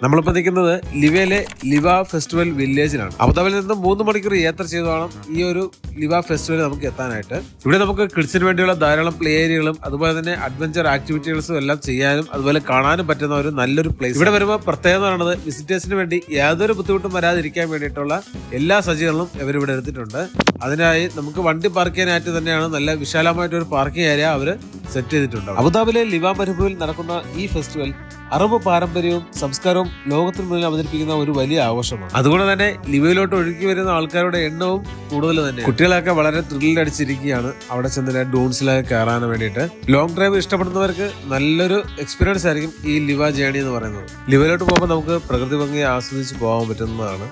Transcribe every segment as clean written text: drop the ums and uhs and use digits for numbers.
നമ്മളിപ്പോൾ നിൽക്കുന്നത് ലിവയിലെ ലിവ ഫെസ്റ്റിവൽ വില്ലേജിലാണ്. അബുദാബിയിൽ നിന്ന് 3 മണിക്കൂർ യാത്ര ചെയ്ത് വേണം ഈ ഒരു ലിവ ഫെസ്റ്റിവൽ നമുക്ക് എത്താനായിട്ട്. ഇവിടെ നമുക്ക് കിഡ്സിന് വേണ്ടിയുള്ള ധാരാളം പ്ലേ ഏരിയകളും അതുപോലെ തന്നെ അഡ്വഞ്ചർ ആക്ടിവിറ്റികളും എല്ലാം ചെയ്യാനും അതുപോലെ കാണാനും പറ്റുന്ന ഒരു നല്ലൊരു പ്ലേസ്. ഇവിടെ വരുമ്പോൾ പ്രത്യേകത പറയുന്നത് വിസിറ്റേഴ്സിന് വേണ്ടി യാതൊരു ബുദ്ധിമുട്ടും വരാതിരിക്കാൻ വേണ്ടിയിട്ടുള്ള എല്ലാ സജ്ജീകരണവും ഇവരിവിടെ എടുത്തിട്ടുണ്ട്. അതിനായി നമുക്ക് വണ്ടി പാർക്ക് ചെയ്യാനായിട്ട് തന്നെയാണ് നല്ല വിശാലമായിട്ടൊരു പാർക്കിംഗ് ഏരിയ അവർ സെറ്റ് ചെയ്തിട്ടുണ്ട്. അബുദാബിയിലെ ലിവ മരുഭൂമിയിൽ നടക്കുന്ന ഈ ഫെസ്റ്റിവൽ അറബ് പാരമ്പര്യവും സംസ്കാരവും ലോകത്തിന് മുന്നിൽ അവതരിപ്പിക്കുന്ന ഒരു വലിയ ആഘോഷമാണ്. അതുകൊണ്ട് തന്നെ ലിവയിലോട്ട് ഒഴുകി വരുന്ന ആൾക്കാരുടെ എണ്ണവും കൂടുതൽ തന്നെ. കുട്ടികളൊക്കെ വളരെ ത്രില്ലിൽ അടിച്ചിരിക്കുകയാണ് അവിടെ ചെന്ന് ഡൂൺസിലൊക്കെ കയറാൻ വേണ്ടിയിട്ട്. ലോങ് ഡ്രൈവ് ഇഷ്ടപ്പെടുന്നവർക്ക് നല്ലൊരു എക്സ്പീരിയൻസ് ആയിരിക്കും ഈ ലിവ ജേണി എന്ന് പറയുന്നത്. ലിവയിലോട്ട് പോകുമ്പോൾ നമുക്ക് പ്രകൃതി ഭംഗി ആസ്വദിച്ച് പോകാൻ പറ്റുന്നതാണ്.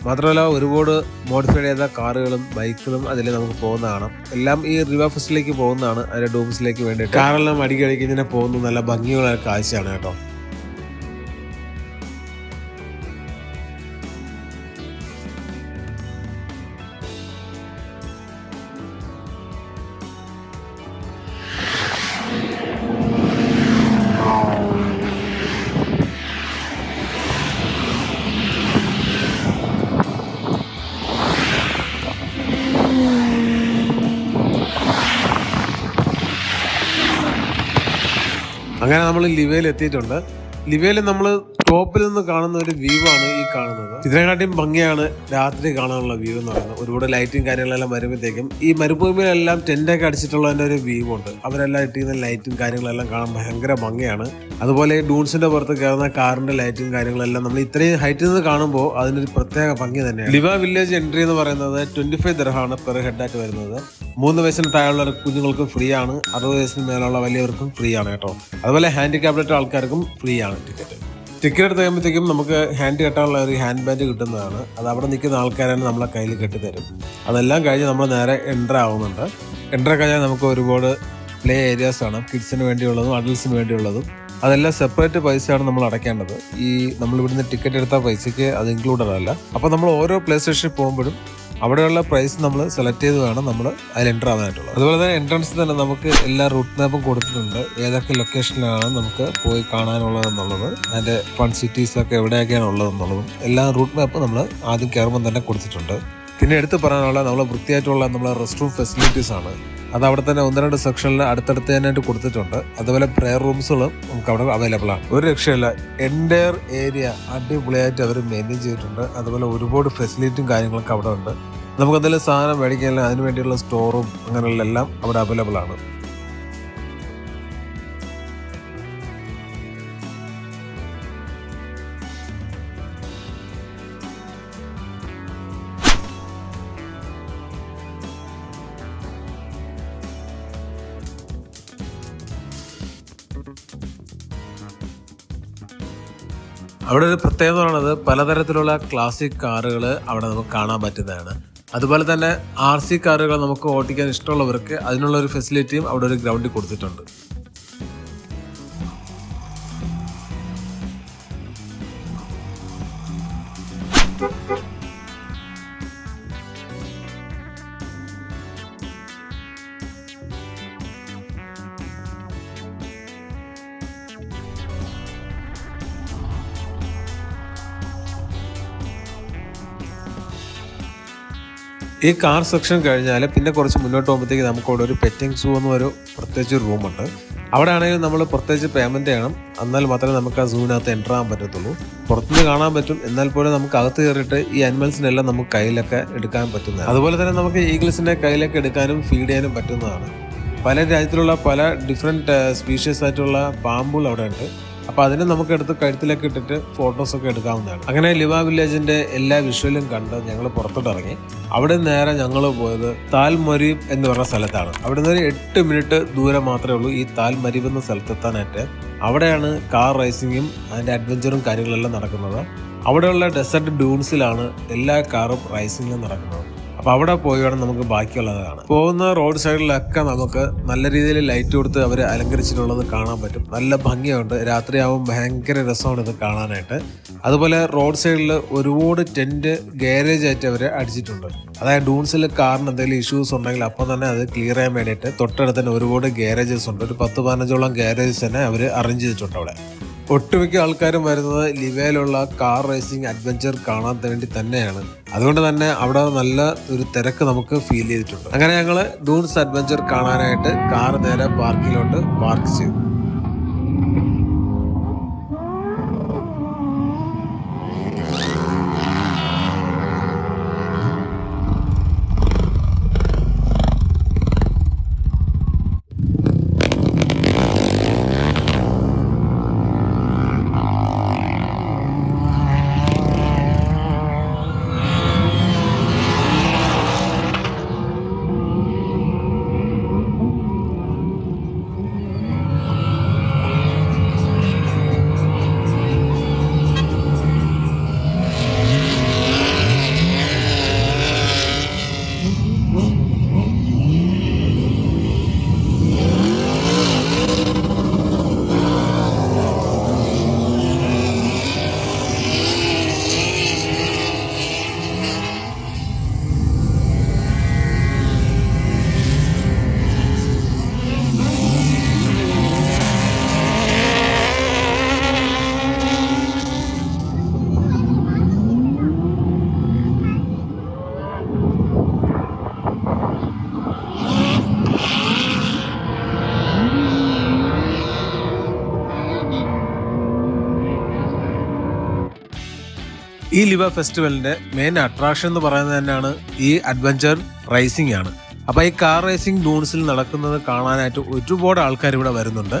മാത്രമല്ല ഒരുപാട് മോഡിഫൈഡ് ചെയ്ത കാറുകളും ബൈക്കുകളും അതിൽ നമുക്ക് പോകുന്നതാണ്. എല്ലാം ഈ റിവർ ഫെസ്റ്റിലേക്ക് പോകുന്നതാണ്. അതിന്റെ ഡൂംസിലേക്ക് വേണ്ടിയിട്ട് കാറെല്ലാം അടിക്കടിക്ക് ഇങ്ങനെ പോകുന്ന നല്ല ഭംഗിയുള്ള കാഴ്ചയാണ് കേട്ടോ. അങ്ങനെ നമ്മൾ ലിവയിൽ എത്തിയിട്ടുണ്ട്. ലിവയിൽ നമ്മൾ ടോപ്പിൽ നിന്ന് കാണുന്ന ഒരു വ്യൂ ആണ് ഈ കാണുന്നത്. ഇതിനെക്കാട്ടിയും ഭംഗിയാണ് രാത്രി കാണാനുള്ള വ്യൂ എന്ന് പറയുന്നത്. ഒരുപാട് ലൈറ്റും കാര്യങ്ങളെല്ലാം വരുമ്പോഴത്തേക്കും ഈ മരുഭൂമിയിലെല്ലാം ടെന്റൊക്കെ അടിച്ചിട്ടുള്ളതിന്റെ ഒരു വ്യൂ ഉണ്ട്. അവരെല്ലാം ഇട്ടിരുന്ന ലൈറ്റും കാര്യങ്ങളെല്ലാം കാണാൻ ഭയങ്കര ഭംഗിയാണ്. അതുപോലെ ഈ ഡൂൺസിന്റെ പുറത്ത് കയറുന്ന കാറിന്റെ ലൈറ്റും കാര്യങ്ങളെല്ലാം നമ്മൾ ഇത്രയും ഹൈറ്റിൽ നിന്ന് കാണുമ്പോൾ അതിനൊരു പ്രത്യേക ഭംഗി തന്നെയാണ്. ലിവ വില്ലേജ് എൻട്രി എന്ന് പറയുന്നത് 25 ദിർഹമാണ് പെർ ഹെഡ് ആയിട്ട് വരുന്നത്. 3 വയസ്സിന് താഴെയുള്ള കുഞ്ഞുങ്ങൾക്കും ഫ്രീ ആണ്, 60 വയസ്സിന് മേലുള്ള വലിയവർക്കും ഫ്രീ ആണ് കേട്ടോ. അതുപോലെ ഹാൻഡിക്യാപ്ഡ് ആൾക്കാർക്കും ഫ്രീ ആണ് ടിക്കറ്റ് എടുത്ത് കഴിയുമ്പോഴത്തേക്കും നമുക്ക് ഹാൻഡ് കെട്ടാനുള്ള ഒരു ഹാൻഡ് ബാൻഡ് കിട്ടുന്നതാണ്. അത് അവിടെ നിൽക്കുന്ന ആൾക്കാരാണ് നമ്മളെ കയ്യിൽ കെട്ടിത്തരും. അതെല്ലാം കഴിഞ്ഞ് നമ്മൾ നേരെ എൻ്റർ ആവുന്നുണ്ട്. എൻ്റർ കഴിഞ്ഞാൽ നമുക്ക് ഒരുപാട് പ്ലേ ഏരിയാസ് ആണ്, കിഡ്സിന് വേണ്ടിയുള്ളതും അഡൽസിന് വേണ്ടിയുള്ളതും. അതെല്ലാം സെപ്പറേറ്റ് പൈസയാണ് നമ്മൾ അടയ്ക്കേണ്ടത്. ഈ നമ്മൾ ഇവിടുന്ന് ടിക്കറ്റ് എടുത്ത പൈസയ്ക്ക് അത് ഇൻക്ലൂഡഡ് അല്ല. അപ്പോൾ നമ്മൾ ഓരോ പ്ലേ സ്റ്റേഷനിൽ പോകുമ്പോഴും അവിടെയുള്ള പ്രൈസ് നമ്മൾ സെലക്ട് ചെയ്ത് വേണം നമ്മൾ അതിൽ എൻ്റർ ആവാനായിട്ടുള്ളത്. അതുപോലെ തന്നെ എൻട്രൻസിൽ തന്നെ നമുക്ക് എല്ലാ റൂട്ട് മാപ്പും കൊടുത്തിട്ടുണ്ട്. ഏതൊക്കെ ലൊക്കേഷനിലാണ് നമുക്ക് പോയി കാണാനുള്ളതെന്നുള്ളത്, അതിൻ്റെ ഫൺ സിറ്റീസൊക്കെ എവിടെയൊക്കെയാണ് ഉള്ളതെന്നുള്ളതും എല്ലാ റൂട്ട് മാപ്പും നമ്മൾ ആദ്യം കയറുമ്പോൾ തന്നെ കൊടുത്തിട്ടുണ്ട്. പിന്നെ എടുത്ത് പറയാനുള്ള നമ്മൾ വൃത്തിയായിട്ടുള്ള നമ്മളെ റെസ്റ്റ് റൂം ഫെസിലിറ്റീസ് ആണ്. അത് അവിടെ തന്നെ 1-2 സെക്ഷനിൽ അടുത്തടുത്ത് തന്നെയായിട്ട് കൊടുത്തിട്ടുണ്ട്. അതുപോലെ പ്രെയർ റൂംസുകളും നമുക്ക് അവിടെ അവൈലബിൾ ആണ്. ഒരു രക്ഷയില്ല, എൻ്റയർ ഏരിയ അടിപൊളിയായിട്ട് അവർ മെയിൻറ്റെയിൻ ചെയ്തിട്ടുണ്ട്. അതുപോലെ ഒരുപാട് ഫെസിലിറ്റിയും കാര്യങ്ങളൊക്കെ അവിടെ ഉണ്ട്. നമുക്ക് എന്തെങ്കിലും സാധനം മേടിക്കാനുള്ള അതിന് വേണ്ടിയുള്ള സ്റ്റോറും അങ്ങനെയുള്ള എല്ലാം അവിടെ അവൈലബിൾ ആണ്. അവിടെ ഒരു പ്രത്യേകത പറയുന്നത് പലതരത്തിലുള്ള ക്ലാസിക് കാറുകൾ അവിടെ നമുക്ക് കാണാൻ പറ്റുന്നതാണ്. അതുപോലെ തന്നെ RC കാറുകൾ നമുക്ക് ഓടിക്കാൻ ഇഷ്ടമുള്ളവർക്ക് അതിനുള്ള ഒരു ഫെസിലിറ്റിയും അവിടെ ഒരു ഗ്രൗണ്ടിൽ കൊടുത്തിട്ടുണ്ട്. ഈ കാർ സെക്ഷൻ കഴിഞ്ഞാൽ പിന്നെ കുറച്ച് മുന്നോട്ട് പോകുമ്പോഴത്തേക്ക് നമുക്ക് അവിടെ ഒരു പെറ്റിംഗ് സൂ എന്നൊരു പ്രത്യേകിച്ച് ഒരു റൂമുണ്ട്. അവിടെ ആണെങ്കിൽ നമ്മൾ പ്രത്യേകിച്ച് പേയ്മെൻറ്റ് ചെയ്യണം. എന്നാൽ മാത്രമേ നമുക്ക് ആ സൂവിനകത്ത് എൻ്റർ ആകാൻ പറ്റത്തുള്ളൂ. പുറത്തുനിന്ന് കാണാൻ പറ്റും, എന്നാൽ പോലും നമുക്ക് അകത്ത് കയറിയിട്ട് ഈ അനിമൽസിനെല്ലാം നമുക്ക് കയ്യിലൊക്കെ എടുക്കാൻ പറ്റുന്നതാണ്. അതുപോലെ തന്നെ നമുക്ക് ഈഗിൾസിനെ കയ്യിലൊക്കെ എടുക്കാനും ഫീഡ് ചെയ്യാനും പറ്റുന്നതാണ്. പല രാജ്യത്തിലുള്ള പല ഡിഫറെൻറ്റ് സ്പീഷ്യസ് ആയിട്ടുള്ള പാമ്പുകൾ അവിടെ ഉണ്ട്. അപ്പോൾ അതിനെ നമുക്ക് എടുത്ത് കഴുത്തിലൊക്കെ ഇട്ടിട്ട് ഫോട്ടോസൊക്കെ എടുക്കാവുന്നതാണ്. അങ്ങനെ ലിവ വില്ലേജിന്റെ എല്ലാ വിഷ്വലും കണ്ട് ഞങ്ങൾ പുറത്തോട്ട് ഇറങ്ങി. അവിടെ നേരെ ഞങ്ങൾ പോയത് താൽ മരീബ് എന്ന് പറഞ്ഞ സ്ഥലത്താണ്. അവിടെ നിന്ന് ഒരു 8 മിനിറ്റ് ദൂരം മാത്രമേ ഉള്ളൂ ഈ താൽ മരീബ് എന്ന സ്ഥലത്തെത്താനായിട്ട്. അവിടെയാണ് കാർ റേസിങ്ങും അതിൻ്റെ അഡ്വഞ്ചറും കാര്യങ്ങളെല്ലാം നടക്കുന്നത്. അവിടെയുള്ള ഡെസേർട്ട് ഡ്യൂൺസിലാണ് എല്ലാ കാറും റേസിങ്ങിലും നടക്കുന്നത്. അപ്പോൾ അവിടെ പോയി വേണം നമുക്ക് ബാക്കിയുള്ളത് കാണാം. പോകുന്ന റോഡ് സൈഡിലൊക്കെ നമുക്ക് നല്ല രീതിയിൽ ലൈറ്റ് കൊടുത്ത് അവർ അലങ്കരിച്ചിട്ടുള്ളത് കാണാൻ പറ്റും. നല്ല ഭംഗിയുണ്ട്. രാത്രിയാവും ഭയങ്കര രസമാണ് ഇത് കാണാനായിട്ട്. അതുപോലെ റോഡ് സൈഡിൽ ഒരുപാട് ടെൻറ്റ് ഗാരേജ് ആയിട്ട് അവർ അടിച്ചിട്ടുണ്ട്. അതായത് ഡൂൺസിൽ കാറിന് എന്തെങ്കിലും ഇഷ്യൂസ് ഉണ്ടെങ്കിൽ അപ്പം തന്നെ അത് ക്ലിയർ ചെയ്യാൻ വേണ്ടിയിട്ട് തൊട്ടടുത്ത് തന്നെ ഒരുപാട് ഗാരേജസ് ഉണ്ട്. ഒരു 10-15ഓളം ഗാരേജസ് തന്നെ അവർ അറേഞ്ച് ചെയ്തിട്ടുണ്ട് അവിടെ. ഒട്ടുമിക്ക ആൾക്കാരും വരുന്നത് ലിവയിലുള്ള കാർ റേസിംഗ് അഡ്വഞ്ചർ കാണാൻ വേണ്ടി തന്നെയാണ്. അതുകൊണ്ട് തന്നെ അവിടെ നല്ല ഒരു തിരക്ക് നമുക്ക് ഫീൽ ചെയ്തിട്ടുണ്ട്. അങ്ങനെ ഞങ്ങൾ ഡൂൺസ് അഡ്വഞ്ചർ കാണാനായിട്ട് കാർ നേരെ പാർക്കിലോട്ട് പാർക്ക് ചെയ്തു. ഈ ലിവ ഫെസ്റ്റിവലിന്റെ മെയിൻ അട്രാക്ഷൻ എന്ന് പറയുന്നത് തന്നെയാണ് ഈ അഡ്വഞ്ചർ റേസിംഗ് ആണ്. അപ്പോൾ ഈ കാർ റേസിംഗ് ഡൂൺസിൽ നടക്കുന്നത് കാണാനായിട്ട് ഒരുപാട് ആൾക്കാർ ഇവിടെ വരുന്നുണ്ട്.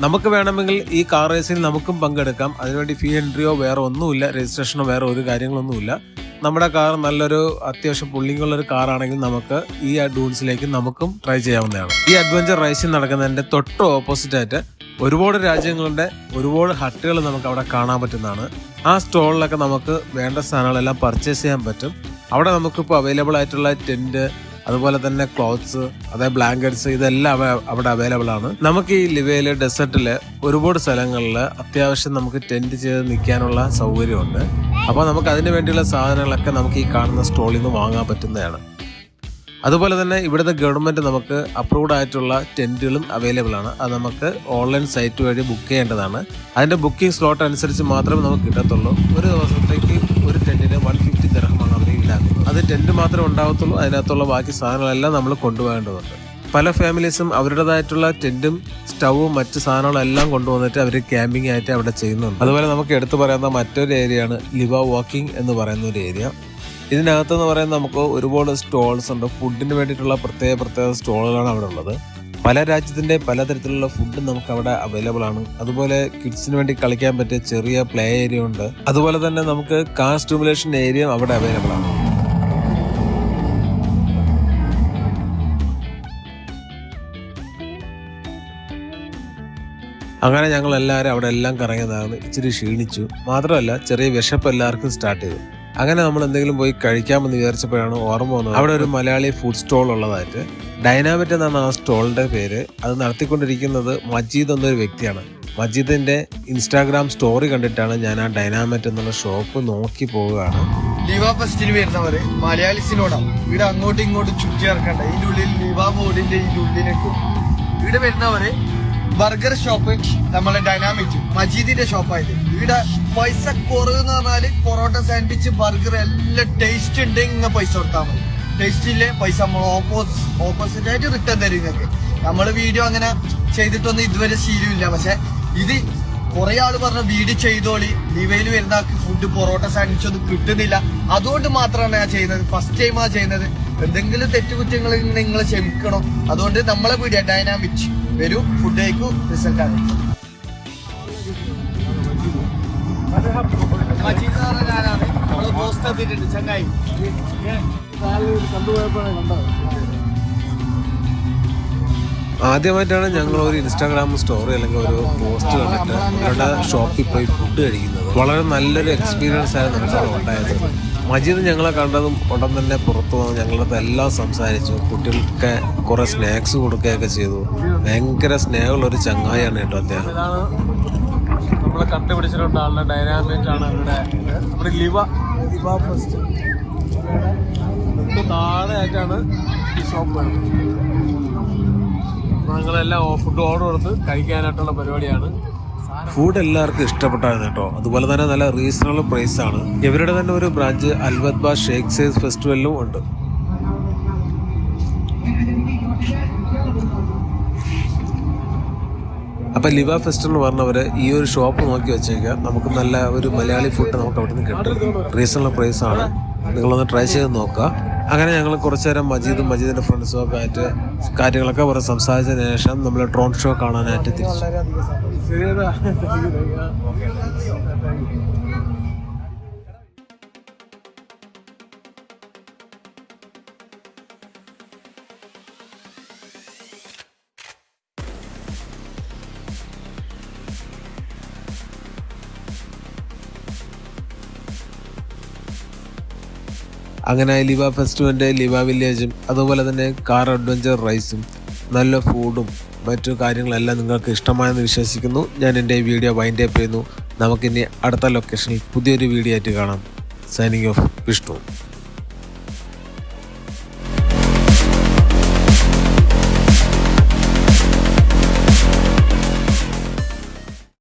നമുക്ക് വേണമെങ്കിൽ ഈ കാർ റേസിംഗ് നമുക്കും പങ്കെടുക്കാം. അതിനുവേണ്ടി ഫീ എൻട്രിയോ വേറെ ഒന്നുമില്ല, രജിസ്ട്രേഷനോ വേറെ ഒരു കാര്യങ്ങളൊന്നുമില്ല. നമ്മുടെ കാർ നല്ലൊരു അത്യാവശ്യം പുള്ളിങ്ങുള്ളൊരു കാറാണെങ്കിൽ നമുക്ക് ഈ ഡൂൺസിലേക്ക് നമുക്കും ട്രൈ ചെയ്യാവുന്നതാണ്. ഈ അഡ്വഞ്ചർ റേസിംഗ് നടക്കുന്നതിന്റെ തൊട്ട് ഓപ്പോസിറ്റ് ആയിട്ട് ഒരുപാട് രാജ്യങ്ങളുടെ ഒരുപാട് ഹട്ടുകൾ നമുക്ക് അവിടെ കാണാൻ പറ്റുന്നതാണ്. ആ സ്റ്റോളിലൊക്കെ നമുക്ക് വേണ്ട സാധനങ്ങളെല്ലാം പർച്ചേസ് ചെയ്യാൻ പറ്റും. അവിടെ നമുക്കിപ്പോൾ അവൈലബിൾ ആയിട്ടുള്ള ടെന്റ്, അതുപോലെ തന്നെ ക്ലോത്ത്സ്, അതായത് ബ്ലാങ്കറ്റ്സ്, ഇതെല്ലാം അവിടെ അവൈലബിൾ ആണ്. നമുക്ക് ഈ ലിവയിലെ ഡെസേർട്ടില് ഒരുപാട് സ്ഥലങ്ങളിൽ അത്യാവശ്യം നമുക്ക് ടെന്റ് ചെയ്ത് നിൽക്കാനുള്ള സൗകര്യമുണ്ട്. അപ്പോൾ നമുക്ക് അതിന് വേണ്ടിയുള്ള സാധനങ്ങളൊക്കെ നമുക്ക് ഈ കാണുന്ന സ്റ്റോളിൽ നിന്ന് വാങ്ങാൻ പറ്റുന്നതാണ്. അതുപോലെ തന്നെ ഇവിടുത്തെ ഗവൺമെൻറ് നമുക്ക് അപ്രൂവ്ഡ് ആയിട്ടുള്ള ടെൻറ്റുകളും അവൈലബിൾ ആണ്. അത് നമുക്ക് ഓൺലൈൻ സൈറ്റ് വഴി ബുക്ക് ചെയ്യേണ്ടതാണ്. അതിൻ്റെ ബുക്കിംഗ് സ്ലോട്ട് അനുസരിച്ച് മാത്രമേ നമുക്ക് കിട്ടത്തുള്ളൂ. ഒരു ദിവസത്തേക്ക് ഒരു ടെൻറ്റിന് 150 ദിർഹമാണ് അവർ ഈടാക്കുന്നത്. അത് ടെൻറ്റ് മാത്രമേ ഉണ്ടാകത്തുള്ളൂ. അതിനകത്തുള്ള ബാക്കി സാധനങ്ങളെല്ലാം നമ്മൾ കൊണ്ടുപോകേണ്ടതുണ്ട്. പല ഫാമിലീസും അവരുടേതായിട്ടുള്ള ടെൻറ്റും സ്റ്റൗവും മറ്റ് സാധനങ്ങളെല്ലാം കൊണ്ടുവന്നിട്ട് അവർ ക്യാമ്പിംഗ് ആയിട്ട് അവിടെ ചെയ്യുന്നുണ്ട്. അതുപോലെ നമുക്ക് എടുത്തു പറയാവുന്ന മറ്റൊരു ഏരിയയാണ് ലിവ വാക്കിംഗ് എന്ന് പറയുന്ന ഒരു ഏരിയ. ഇതിനകത്തെന്ന് പറയുന്നത് നമുക്ക് ഒരുപാട് സ്റ്റോൾസ് ഉണ്ട്. ഫുഡിന് വേണ്ടിയിട്ടുള്ള പ്രത്യേക സ്റ്റോളുകളാണ് അവിടെ ഉള്ളത്. പല രാജ്യത്തിൻ്റെ പലതരത്തിലുള്ള ഫുഡ് നമുക്ക് അവിടെ അവൈലബിൾ ആണ്. അതുപോലെ കിഡ്സിന് വേണ്ടി കളിക്കാൻ പറ്റിയ ചെറിയ പ്ലേ ഏരിയ ഉണ്ട്. അതുപോലെ തന്നെ നമുക്ക് കാർ സ്റ്റിമുലേഷൻ ഏരിയ അവിടെ അവൈലബിൾ ആണ്. അങ്ങനെ ഞങ്ങൾ എല്ലാവരും അവിടെ എല്ലാം കറങ്ങിയതാണ്. ഇച്ചിരി ക്ഷീണിച്ചു. മാത്രമല്ല ചെറിയ വിശപ്പ് എല്ലാവർക്കും സ്റ്റാർട്ട് ചെയ്തു. അങ്ങനെ നമ്മൾ എന്തെങ്കിലും പോയി കഴിക്കാമെന്ന് വിചാരിച്ചപ്പോഴാണ് ഓർമ്മ വന്നത് അവിടെ ഒരു മലയാളി ഫുഡ് സ്റ്റോൾ ഉള്ളതായിട്ട്. ഡൈനാമിറ്റ് എന്നാണ് ആ സ്റ്റോളിന്റെ പേര്. അത് നടത്തിക്കൊണ്ടിരിക്കുന്നത് മജീദ് എന്നൊരു വ്യക്തിയാണ്. മജീദിന്റെ ഇൻസ്റ്റാഗ്രാം സ്റ്റോറി കണ്ടിട്ടാണ് ഞാൻ ആ ഡൈനാമിറ്റ് എന്നുള്ള ഷോപ്പ് നോക്കി പോവുകയാണ്. ലിവ ഫെസ്റ്റിന് വരുന്നവര് മലയാളിസിനോടാണ് ഇവിടെ അങ്ങോട്ടും ഇങ്ങോട്ടും ചുറ്റി ഇറക്കണ്ട. ഇതിന്റെ ഉള്ളിൽ ലിവ ബോർഡിന്റെ ഇതിന്റെ ഉള്ളിലേക്ക് ഇവിടെ വരുന്നവര് ബർഗർ ഷോപ്പ് നമ്മളെ ഡൈനാമിറ്റ് മജീദിന്റെ ഷോപ്പായത്. ഇവിടെ പൈസ കുറവെന്ന് പറഞ്ഞാല് പൊറോട്ട സാൻഡ്വിച്ച് ബർഗർ എല്ലാം ടേസ്റ്റ് ഉണ്ടെങ്കിൽ പൈസ കൊടുത്താൽ മതി. ടേസ്റ്റ് ഇല്ലേ പൈസ നമ്മൾ ഓപ്പോസിറ്റ് ആയിട്ട് റിട്ടേൺ തരും. നിങ്ങൾക്ക് നമ്മള് വീഡിയോ അങ്ങനെ ചെയ്തിട്ടൊന്നും ഇതുവരെ ശീലമില്ല. പക്ഷെ ഇത് കുറെ ആള് പറഞ്ഞ വീഡിയോ ചെയ്തോളി, ലിവയിൽ വരുന്ന ഫുഡ് പൊറോട്ട സാൻഡ്വിച്ച് ഒന്നും കിട്ടുന്നില്ല. അതുകൊണ്ട് മാത്രമാണ് ഞാൻ ചെയ്യുന്നത്. ഫസ്റ്റ് ടൈമാണ് ചെയ്യുന്നത്. എന്തെങ്കിലും തെറ്റുകുറ്റങ്ങൾ നിങ്ങൾ ക്ഷമിക്കണം. അതുകൊണ്ട് നമ്മളെ വീഡിയോ ഡൈനാമിറ്റ് വരൂ, ഫുഡ് കഴിക്കൂ, റിസൾട്ട് ആണ്. മജീദ് ഞാനാണ്. നമ്മള് പോസ്റ്റ് എത്തിയിട്ടുണ്ട് ചെങ്ങായി. ആദ്യമായിട്ടാണ് ഞങ്ങൾ ഒരു ഇൻസ്റ്റാഗ്രാം സ്റ്റോറി അല്ലെങ്കിൽ ഒരു പോസ്റ്റ് കണ്ടിട്ട് അവരുടെ ഷോപ്പിൽ പോയി ഫുഡ് കഴിക്കുന്നത്. വളരെ നല്ലൊരു എക്സ്പീരിയൻസ് ആയിരുന്നു നമുക്ക് ഉണ്ടായത്. മജീദ് ഞങ്ങളെ കണ്ടതും ഉടൻ തന്നെ പുറത്തു വന്ന് ഞങ്ങളത് എല്ലാം സംസാരിച്ചു. കുട്ടികൾക്ക് കുറെ സ്നാക്സ് കൊടുക്കുകയൊക്കെ ചെയ്തു. ഭയങ്കര സ്നേഹമുള്ളൊരു ചങ്ങായിയാണ് കേട്ടോ അദ്ദേഹം. നമ്മളെ കണ്ടുപിടിച്ചിട്ടുണ്ട് ആളുടെ ഡൈനാമിറ്റ് ആണ് ഇവിടെ. നമ്മുടെ ലിവ ഫെസ്റ്റ് താഴെ ആയിട്ടാണ് ഈ ഷോപ്പ് വരുന്നത്. ഞങ്ങളെല്ലാം ഫുഡ് ഓർഡർ കൊടുത്ത് കഴിക്കാനായിട്ടുള്ള പരിപാടിയാണ്. ഫുഡ് എല്ലാവർക്കും ഇഷ്ടപ്പെട്ടായിരുന്നു കേട്ടോ. അതുപോലെ തന്നെ നല്ല റീസണബിൾ പ്രൈസ് ആണ്. ഇവരുടെ തന്നെ ഒരു ബ്രാഞ്ച് അൽവദ്ബ ഷേക്ക് സൈസ് ഫെസ്റ്റിവലിലും ഉണ്ട്. അപ്പം ലിവ ഫെസ്റ്റിവൽ പറഞ്ഞവർ ഈ ഒരു ഷോപ്പ് നോക്കി വെച്ചേക്കുക. നമുക്ക് നല്ല ഒരു മലയാളി ഫുഡ് നമുക്ക് അവിടെ നിന്ന് കിട്ടും. റീസണബിൾ പ്രൈസ് ആണ്. നിങ്ങളൊന്ന് ട്രൈ ചെയ്ത് നോക്കുക. അങ്ങനെ ഞങ്ങൾ കുറച്ചു നേരം മജീദിൻ്റെ ഫ്രണ്ട്സും ഒക്കെ ആയിട്ട് കാര്യങ്ങളൊക്കെ കുറെ സംസാരിച്ചതിന് ശേഷം നമ്മൾ ഡ്രോൺ ഷോ കാണാനായിട്ട് തിരിച്ചു. അങ്ങനെ ലിവ ഫെസ്റ്റിവലിൻ്റെ ലിവ വില്ലേജും അതുപോലെ തന്നെ കാർ അഡ്വഞ്ചർ റൈസും നല്ല ഫുഡും മറ്റു കാര്യങ്ങളെല്ലാം നിങ്ങൾക്ക് ഇഷ്ടമായെന്ന് വിശ്വസിക്കുന്നു. ഞാൻ എൻ്റെ വീഡിയോ വൈൻഡ് അപ്പ് ചെയ്യുന്നു. നമുക്കിനി അടുത്ത ലൊക്കേഷനിൽ പുതിയൊരു വീഡിയോ ആയിട്ട് കാണാം. Signing off Vishnu.